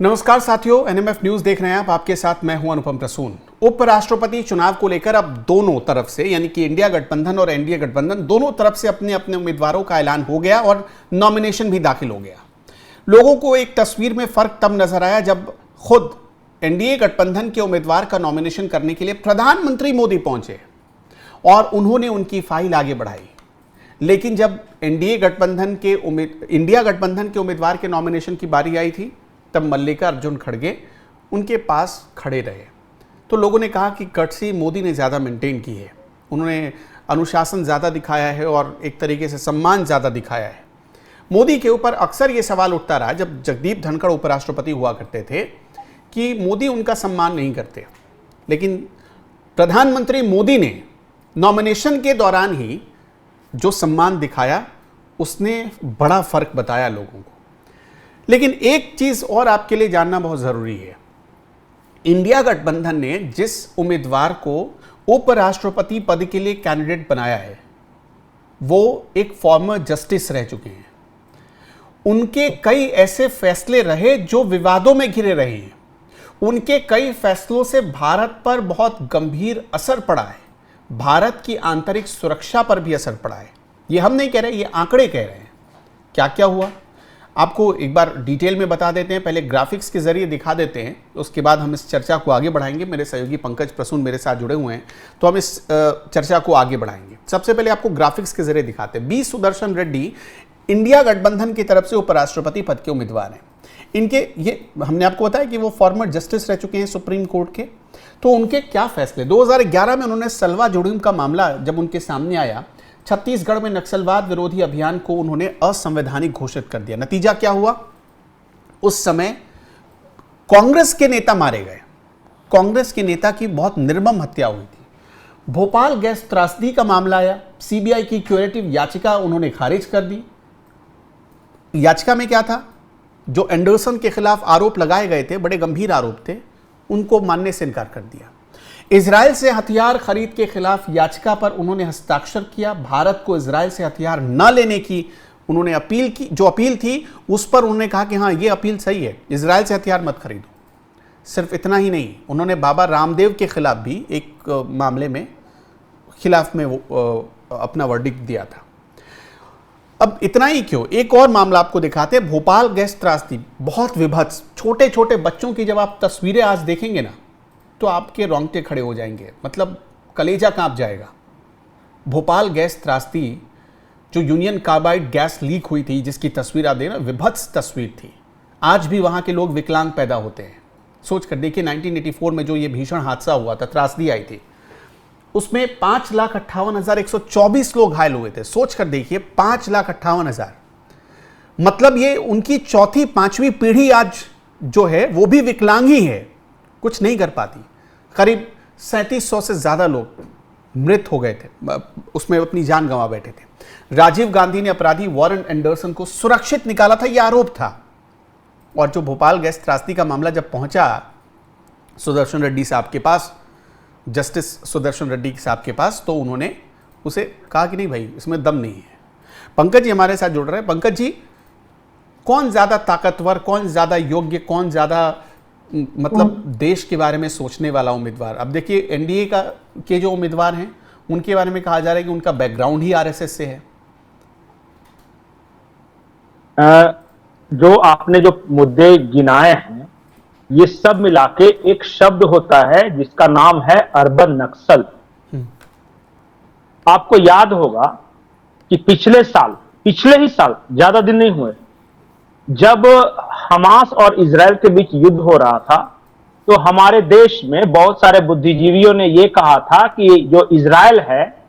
नमस्कार साथियों, NMF news देख रहे हैं आप। आपके साथ मैं हूं अनुपम प्रसून। उपराष्ट्रपति चुनाव को लेकर अब दोनों तरफ से यानी कि इंडिया गठबंधन और एनडीए गठबंधन दोनों तरफ से अपने अपने उम्मीदवारों का ऐलान हो गया और नॉमिनेशन भी दाखिल हो गया। लोगों को एक तस्वीर में फर्क तब नजर आया जब खुद एनडीए गठबंधन के उम्मीदवार का नॉमिनेशन करने के लिए प्रधानमंत्री मोदी पहुंचे और उन्होंने उनकी फाइल आगे बढ़ाई। लेकिन जब इंडिया गठबंधन के उम्मीदवार के नॉमिनेशन की बारी आई थी तब मल्लिकार्जुन खड़गे उनके पास खड़े रहे। तो लोगों ने कहा कि कर्टसी मोदी ने ज़्यादा मेंटेन की है, उन्होंने अनुशासन ज़्यादा दिखाया है और एक तरीके से सम्मान ज़्यादा दिखाया है। मोदी के ऊपर अक्सर ये सवाल उठता रहा जब जगदीप धनखड़ उपराष्ट्रपति हुआ करते थे कि मोदी उनका सम्मान नहीं करते, लेकिन प्रधानमंत्री मोदी ने नॉमिनेशन के दौरान ही जो सम्मान दिखाया उसने बड़ा फर्क बताया लोगों को। लेकिन एक चीज और आपके लिए जानना बहुत जरूरी है, इंडिया गठबंधन ने जिस उम्मीदवार को उपराष्ट्रपति पद के लिए कैंडिडेट बनाया है वो एक फॉर्मर जस्टिस रह चुके हैं। उनके कई ऐसे फैसले रहे जो विवादों में घिरे रहे हैं। उनके कई फैसलों से भारत पर बहुत गंभीर असर पड़ा है, भारत की आंतरिक सुरक्षा पर भी असर पड़ा है। ये हम नहीं कह रहे, ये आंकड़े कह रहे हैं। क्या क्या हुआ आपको एक बार डिटेल में बता देते हैं, पहले ग्राफिक्स के जरिए दिखा देते हैं, उसके बाद हम इस चर्चा को आगे बढ़ाएंगे। मेरे सहयोगी पंकज प्रसून मेरे साथ जुड़े हुए हैं, तो हम इस चर्चा को आगे बढ़ाएंगे। सबसे पहले आपको ग्राफिक्स के जरिए दिखाते हैं। बी सुदर्शन रेड्डी इंडिया गठबंधन की तरफ से उपराष्ट्रपति पद के उम्मीदवार हैं। इनके ये हमने आपको बताया कि वो फॉर्मर जस्टिस रह चुके हैं सुप्रीम कोर्ट के। तो उनके क्या फैसले, 2011 में उन्होंने सलवा जोड़िम का मामला जब उनके सामने आया, छत्तीसगढ़ में नक्सलवाद विरोधी अभियान को उन्होंने असंवैधानिक घोषित कर दिया। नतीजा क्या हुआ, उस समय कांग्रेस के नेता मारे गए, कांग्रेस के नेता की बहुत निर्मम हत्या हुई थी। भोपाल गैस त्रासदी का मामला आया, सीबीआई की क्यूरेटिव याचिका उन्होंने खारिज कर दी। याचिका में क्या था, जो एंडरसन के खिलाफ आरोप लगाए गए थे, बड़े गंभीर आरोप थे, उनको मानने से इनकार कर दिया। इजराइल से हथियार खरीद के खिलाफ याचिका पर उन्होंने हस्ताक्षर किया। भारत को इजराइल से हथियार न लेने की उन्होंने अपील की, जो अपील थी उस पर उन्होंने कहा कि हाँ ये अपील सही है, इजराइल से हथियार मत खरीदो। सिर्फ इतना ही नहीं, उन्होंने बाबा रामदेव के खिलाफ भी एक मामले में खिलाफ में वो अपना वर्डिक्ट दिया था। अब इतना ही क्यों, एक और मामला आपको दिखाते हैं। भोपाल गैस त्रासदी बहुत विभत्स, छोटे छोटे बच्चों की जब आप तस्वीरें आज देखेंगे ना तो आपके रोंगटे खड़े हो जाएंगे, मतलब कलेजा कांप जाएगा। भोपाल गैस त्रासदी, जो यूनियन कार्बाइड गैस लीक हुई थी जिसकी तस्वीर आप देखना, विभत्स तस्वीर थी। आज भी वहां के लोग विकलांग पैदा होते हैं। सोच कर देखिए 1984 में जो ये भीषण हादसा हुआ था, त्रासदी आई थी, उसमें 5,58,124 लोग घायल हुए थे। सोच कर देखिए 5,58,000, मतलब ये उनकी चौथी पांचवी पीढ़ी आज जो है वो भी विकलांग ही है, कुछ नहीं कर पाती। करीब 3700 से ज्यादा लोग मृत हो गए थे, उसमें अपनी जान गंवा बैठे थे। राजीव गांधी ने अपराधी वॉरेन एंडरसन को सुरक्षित निकाला था, यह आरोप था। और जो भोपाल गैस त्रासदी का मामला जब पहुंचा सुदर्शन रेड्डी साहब के पास, जस्टिस सुदर्शन रेड्डी साहब के पास, तो उन्होंने उसे कहा कि नहीं भाई इसमें दम नहीं है। पंकज जी हमारे साथ जुड़ रहे हैं। पंकज जी, कौन ज्यादा ताकतवर, कौन ज्यादा योग्य, कौन ज्यादा मतलब देश के बारे में सोचने वाला उम्मीदवार? अब देखिए एनडीए के जो उम्मीदवार हैं उनके बारे में कहा जा रहा है कि उनका बैकग्राउंड ही आरएसएस से है। जो आपने जो मुद्दे गिनाए हैं ये सब मिला के एक शब्द होता है जिसका नाम है अर्बन नक्सल। आपको याद होगा कि पिछले ही साल, ज्यादा दिन नहीं हुए, जब हमास और इजराइल के बीच युद्ध हो रहा था तो हमारे देश में बहुत सारे बुद्धिजीवियों ने यह कहा था कि जो इजराइल है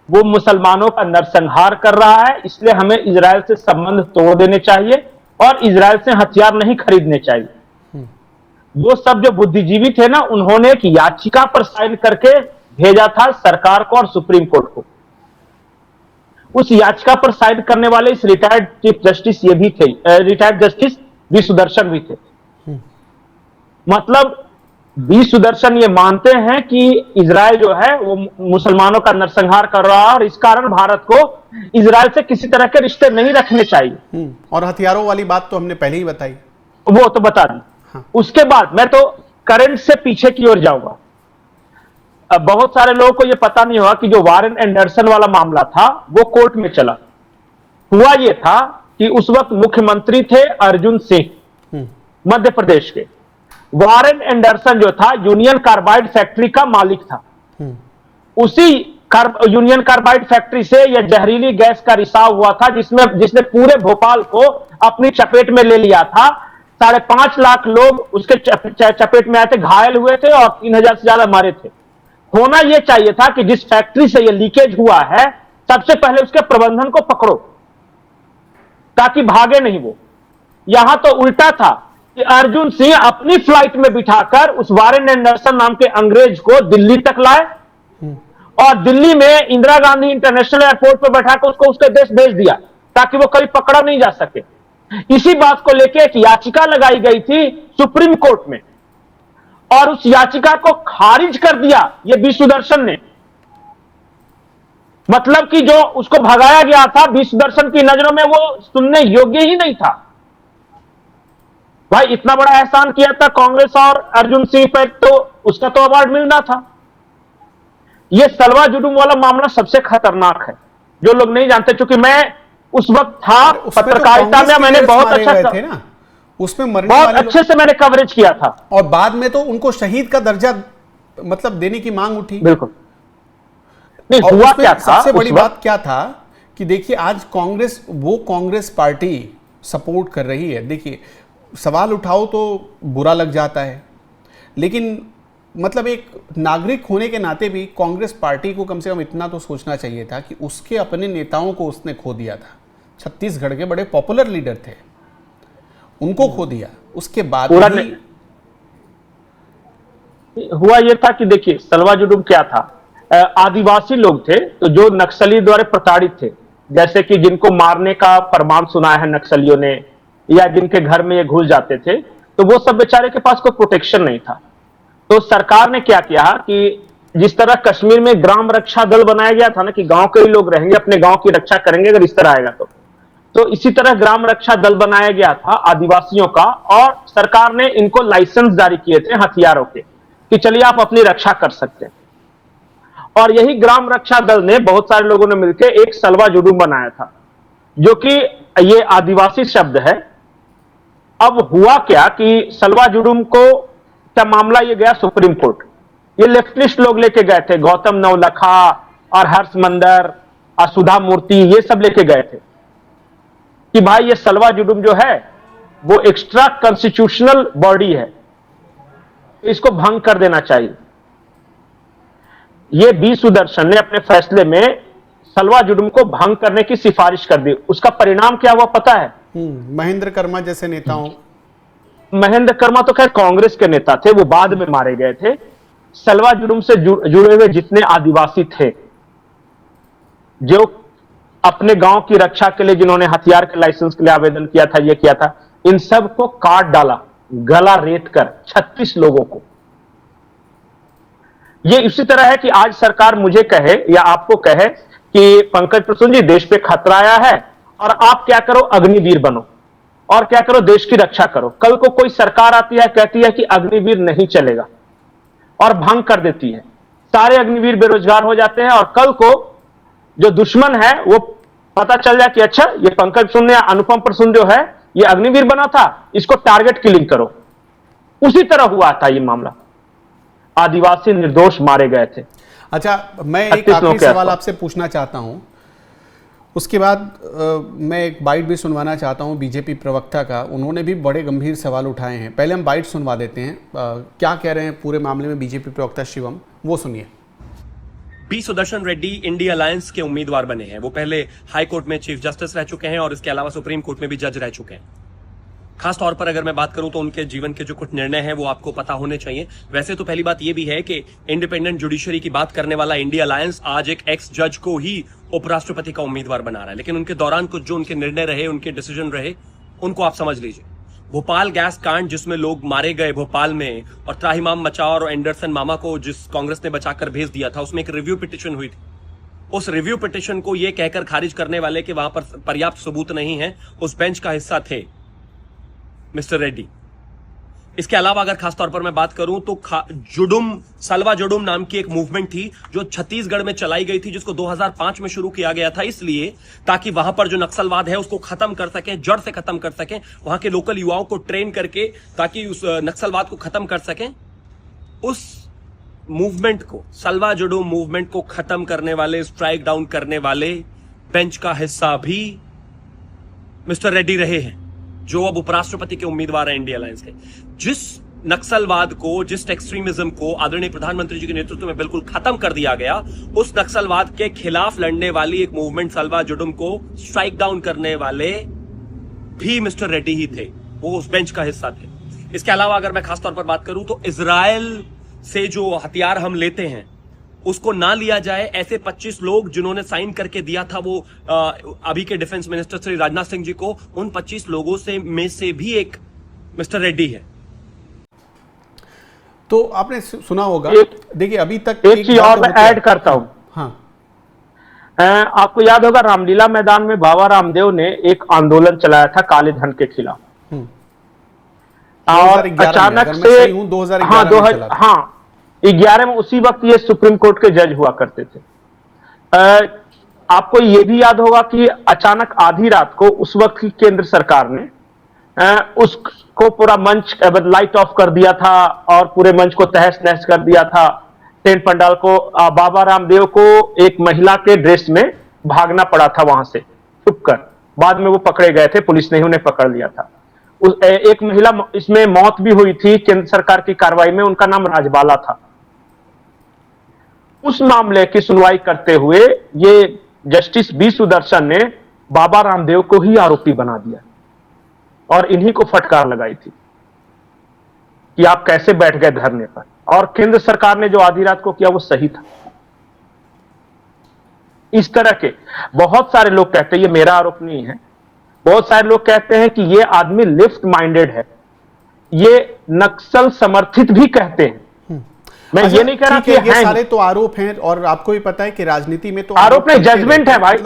वो मुसलमानों का नरसंहार कर रहा है, इसलिए हमें इजराइल से संबंध तोड़ देने चाहिए और इजराइल से हथियार नहीं खरीदने चाहिए। वो सब जो बुद्धिजीवी थे ना, उन्होंने एक याचिका पर साइन करके भेजा था सरकार को और सुप्रीम कोर्ट को। उस याचिका पर साइन करने वाले इस रिटायर्ड चीफ जस्टिस ये भी थे, रिटायर्ड जस्टिस वी सुदर्शन भी थे। मतलब वी सुदर्शन ये मानते हैं कि इजराइल जो है वो मुसलमानों का नरसंहार कर रहा है और इस कारण भारत को इजराइल से किसी तरह के रिश्ते नहीं रखने चाहिए। और हथियारों वाली बात तो हमने पहले ही बताई, वो तो बता दी। हाँ। उसके बाद मैं तो करंट से पीछे की ओर जाऊंगा। अब बहुत सारे लोगों को यह पता नहीं होगा कि जो वारेन एंडरसन वाला मामला था वो कोर्ट में चला। हुआ यह था कि उस वक्त मुख्यमंत्री थे अर्जुन सिंह मध्य प्रदेश के। वारेन एंडरसन जो था यूनियन कार्बाइड फैक्ट्री का मालिक था। उसी यूनियन कार्बाइड फैक्ट्री से यह जहरीली गैस का रिसाव हुआ था जिसने पूरे भोपाल को अपनी चपेट में ले लिया था। 5.5 लाख लोग उसके चपेट में आए थे, घायल हुए थे और 3,000 से ज्यादा मारे थे। होना यह चाहिए था कि जिस फैक्ट्री से यह लीकेज हुआ है सबसे पहले उसके प्रबंधन को पकड़ो ताकि भागे नहीं वो। यहां तो उल्टा था कि अर्जुन सिंह अपनी फ्लाइट में बिठाकर उस वारेन एंडरसन नाम के अंग्रेज को दिल्ली तक लाए और दिल्ली में इंदिरा गांधी इंटरनेशनल एयरपोर्ट पर बैठाकर उसको उसके देश भेज दिया ताकि वो कभी पकड़ा नहीं जा सके। इसी बात को लेकर एक याचिका लगाई गई थी सुप्रीम कोर्ट में और उस याचिका को खारिज कर दिया ये बी सुदर्शन ने। मतलब कि जो उसको भगाया गया था बी सुदर्शन की नजरों में वो सुनने योग्य ही नहीं था। भाई इतना बड़ा एहसान किया था कांग्रेस और अर्जुन सिंह पर, तो उसका तो अवार्ड मिलना था। यह सलवा जुडूम वाला मामला सबसे खतरनाक है जो लोग नहीं जानते, क्योंकि मैं उस वक्त था पत्रकारिता में, मैंने बहुत अच्छा थे ना उसमें मरने बहुत वाले अच्छे से मैंने कवरेज किया था और बाद में तो उनको शहीद का दर्जा मतलब देने की मांग उठी। बिल्कुल नहीं हुआ क्या था। सबसे बड़ी बात क्या था कि देखिए आज कांग्रेस पार्टी सपोर्ट कर रही है। देखिए सवाल उठाओ तो बुरा लग जाता है, लेकिन मतलब एक नागरिक होने के नाते भी कांग्रेस पार्टी को कम से कम इतना तो सोचना चाहिए था कि उसके अपने नेताओं को उसने खो दिया था। छत्तीसगढ़ के बड़े पॉपुलर लीडर थे, उनको खो दिया। उसके बाद भी हुआ यह था कि देखिए सलवा जुडूम क्या था, आदिवासी लोग थे तो जो नक्सली द्वारा प्रताड़ित थे, जैसे कि जिनको मारने का फरमान सुनाया है नक्सलियों ने या जिनके घर में ये घुस जाते थे, तो वो सब बेचारे के पास कोई प्रोटेक्शन नहीं था। तो सरकार ने क्या किया कि जिस तरह कश्मीर में ग्राम रक्षा दल बनाया गया था ना कि गांव के ही लोग रहेंगे, अपने गांव की रक्षा करेंगे अगर इस तरह आएगा तो इसी तरह ग्राम रक्षा दल बनाया गया था आदिवासियों का और सरकार ने इनको लाइसेंस जारी किए थे हथियारों के कि चलिए आप अपनी रक्षा कर सकते हैं। और यही ग्राम रक्षा दल ने बहुत सारे लोगों ने मिलकर एक सलवा जुडूम बनाया था जो कि ये आदिवासी शब्द है। अब हुआ क्या कि सलवा जुडूम को क्या मामला ये गया सुप्रीम कोर्ट। ये लेफ्टिस्ट लोग लेके गए थे, गौतम नवलखा और हर्ष मंदर और सुधा मूर्ति, ये सब लेके गए थे कि भाई ये सलवा जुडूम जो है वो एक्स्ट्रा कॉन्स्टिट्यूशनल बॉडी है, इसको भंग कर देना चाहिए। ये बी सुदर्शन ने अपने फैसले में सलवा जुडूम को भंग करने की सिफारिश कर दी। उसका परिणाम क्या हुआ पता है? महेंद्र कर्मा जैसे नेताओं, महेंद्र कर्मा तो खैर कांग्रेस के नेता थे, वो बाद में मारे गए थे। सलवा जुडूम से जुड़े हुए जितने आदिवासी थे जो अपने गांव की रक्षा के लिए जिन्होंने हथियार के लाइसेंस के लिए आवेदन किया था, ये किया था, इन सब को काट डाला, गला रेत कर 36 लोगों को। ये इसी तरह है कि आज सरकार मुझे कहे या आपको कहे कि पंकज प्रसून जी देश पे खतरा आया है और आप क्या करो, अग्निवीर बनो और क्या करो, देश की रक्षा करो। कल को कोई सरकार आती है कहती है कि अग्निवीर नहीं चलेगा और भंग कर देती है, सारे अग्निवीर बेरोजगार हो जाते हैं और कल को जो दुश्मन है वो पता चल जाए कि अच्छा ये पंकज प्रसून या अनुपम प्रसून जो है ये अग्निवीर बना था, इसको टारगेट किलिंग करो। उसी तरह हुआ था ये मामला, आदिवासी निर्दोष मारे गए थे। अच्छा, मैं एक आखिरी सवाल आपसे पूछना चाहता हूं, उसके बाद मैं एक बाइट भी सुनवाना चाहता हूं बीजेपी प्रवक्ता का। उन्होंने भी बड़े गंभीर सवाल उठाए हैं। पहले हम बाइट सुनवा देते हैं, क्या कह रहे हैं पूरे मामले में बीजेपी प्रवक्ता शिवम, वो सुनिए। B Sudarshan Reddy India alliance के उम्मीदवार बने हैं। वो पहले हाई कोर्ट में चीफ जस्टिस रह चुके हैं और इसके अलावा सुप्रीम कोर्ट में भी जज रह चुके हैं। खास तौर पर अगर मैं बात करूं तो उनके जीवन के जो कुछ निर्णय हैं वो आपको पता होने चाहिए। वैसे तो पहली बात यह भी है कि इंडिपेंडेंट जुडिशरी की बात करने वाला इंडिया अलायंस आज एक एक्स जज को ही उपराष्ट्रपति का उम्मीदवार बना रहा है, लेकिन उनके दौरान कुछ जो उनके निर्णय रहे, उनके डिसीजन रहे, उनको आप समझ लीजिए। भोपाल गैस कांड जिसमें लोग मारे गए भोपाल में और त्राहिमाम मचाओ और एंडरसन मामा को जिस कांग्रेस ने बचाकर भेज दिया था, उसमें एक रिव्यू पिटीशन हुई थी। उस रिव्यू पिटीशन को यह कहकर खारिज करने वाले कि वहां पर पर्याप्त सबूत नहीं है, उस बेंच का हिस्सा थे मिस्टर रेड्डी। इसके अलावा अगर खासतौर पर मैं बात करूं तो सलवा जुडुम नाम की एक मूवमेंट थी जो छत्तीसगढ़ में चलाई गई थी, जिसको 2005 में शुरू किया गया था, इसलिए ताकि वहां पर जो नक्सलवाद है उसको खत्म कर सकें, जड़ से खत्म कर सकें, वहां के लोकल युवाओं को ट्रेन करके ताकि उस नक्सलवाद को खत्म कर सकें। उस मूवमेंट को, सलवा जुडुम मूवमेंट को खत्म करने वाले, स्ट्राइक डाउन करने वाले बेंच का हिस्सा भी मिस्टर रेड्डी रहे हैं, जो अब उपराष्ट्रपति के उम्मीदवार हैं इंडिया अलायंस के। जिस नक्सलवाद को, जिस एक्सट्रीमिज्म को आदरणीय प्रधानमंत्री जी के नेतृत्व में बिल्कुल खत्म कर दिया गया, उस नक्सलवाद के खिलाफ लड़ने वाली एक मूवमेंट सलवा जुडुम को स्ट्राइक डाउन करने वाले भी मिस्टर रेड्डी ही थे, वो उस बेंच का हिस्सा थे। इसके अलावा अगर मैं खासतौर पर बात करूं तो इजराइल से जो हथियार हम लेते हैं उसको ना लिया जाए, ऐसे 25 लोग जिन्होंने साइन करके दिया था वो अभी के डिफेंस मिनिस्टर श्री राजनाथ सिंह जी को, उन 25 लोगों में से भी एक मिस्टर रेड्डी है। तो आपने सुना होगा, देखिए अभी तक एक चीज और मैं ऐड करता हूं। हाँ, आपको याद होगा रामलीला मैदान में बाबा रामदेव ने एक आंदोलन चलाया था काले धन के खिलाफ, और अचानक से 2011 में उसी वक्त ये सुप्रीम कोर्ट के जज हुआ करते थे। आपको ये भी याद होगा कि अचानक आधी रात को उस वक्त की केंद्र सरकार ने उसको पूरा मंच लाइट ऑफ कर दिया था और पूरे मंच को तहस नहस कर दिया था, टेंट पंडाल को। बाबा रामदेव को एक महिला के ड्रेस में भागना पड़ा था वहां से छुपकर, बाद में वो पकड़े गए थे, पुलिस ने उन्हें पकड़ लिया था। एक महिला इसमें मौत भी हुई थी केंद्र सरकार की कार्रवाई में, उनका नाम राजबाला था। उस मामले की सुनवाई करते हुए ये जस्टिस बी सुदर्शन ने बाबा रामदेव को ही आरोपी बना दिया और इन्हीं को फटकार लगाई थी कि आप कैसे बैठ गए धरने पर, और केंद्र सरकार ने जो आधी रात को किया वो सही था। इस तरह के बहुत सारे लोग कहते हैं, ये मेरा आरोप नहीं है, बहुत सारे लोग कहते हैं कि ये आदमी लेफ्ट माइंडेड है, ये नक्सल समर्थित भी कहते हैं। मैं ये नहीं कह रहा कि ये सारे तो आरोप हैं, और आपको भी पता है कि राजनीति में तो आरोप नहीं, जजमेंट है भाई,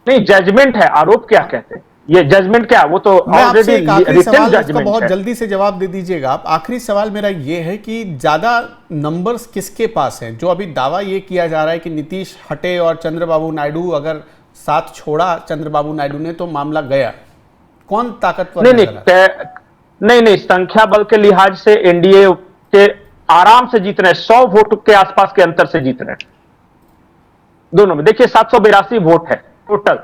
नहीं जजमेंट है, आरोप क्या कहते हैं, ये जजमेंट क्या, वो तो ऑलरेडी रिटन जजमेंट है। बहुत जल्दी से जवाब दे दीजिएगा आप। आखिरी सवाल मेरा ये है कि ज्यादा नंबर्स किसके पास हैं? जो अभी दावा ये किया जा रहा है कि नीतीश हटे और चंद्रबाबू नायडू अगर साथ छोड़ा चंद्रबाबू नायडू ने तो मामला गया, कौन ताकतवर? नहीं, संख्या बल के लिहाज से एनडीए के आराम से जीत रहे हैं, 100 वोट के आसपास के अंतर से जीत रहे हैं दोनों में। देखिए 782 वोट है टोटल,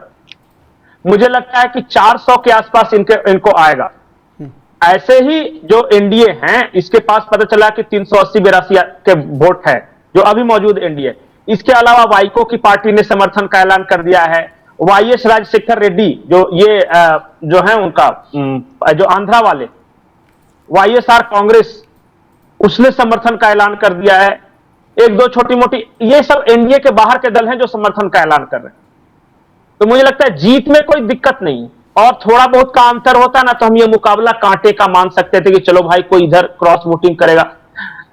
मुझे लगता है कि 400 के आसपास इनको आएगा। ऐसे ही जो एनडीए हैं इसके पास पता चला कि 380-82 के वोट है जो अभी मौजूद एनडीए। इसके अलावा वाइको की पार्टी ने समर्थन का ऐलान कर दिया है। वाईएस राजशेखर रेड्डी जो है उनका जो आंध्रा वाले वाईएसआर कांग्रेस, उसने समर्थन का ऐलान कर दिया है। एक दो छोटी मोटी, ये सब एनडीए के बाहर के दल हैं जो समर्थन का ऐलान कर रहे हैं। तो मुझे लगता है जीत में कोई दिक्कत नहीं, और थोड़ा बहुत का अंतर होता ना तो हम ये मुकाबला कांटे का मान सकते थे कि चलो भाई कोई इधर क्रॉस वोटिंग करेगा।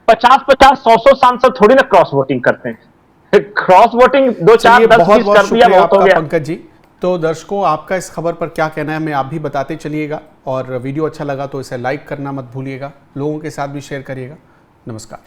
50-50, 100 सांसद थोड़ी ना क्रॉस वोटिंग करते हैं। क्रॉस वोटिंग 2-4 10 कर दिया, बहुत हो गया। पंकज जी, तो दर्शकों आपका इस खबर पर क्या कहना है हमें आप भी बताते चलिएगा, और वीडियो अच्छा लगा तो इसे लाइक करना मत भूलिएगा, लोगों के साथ भी शेयर करिएगा। नमस्कार।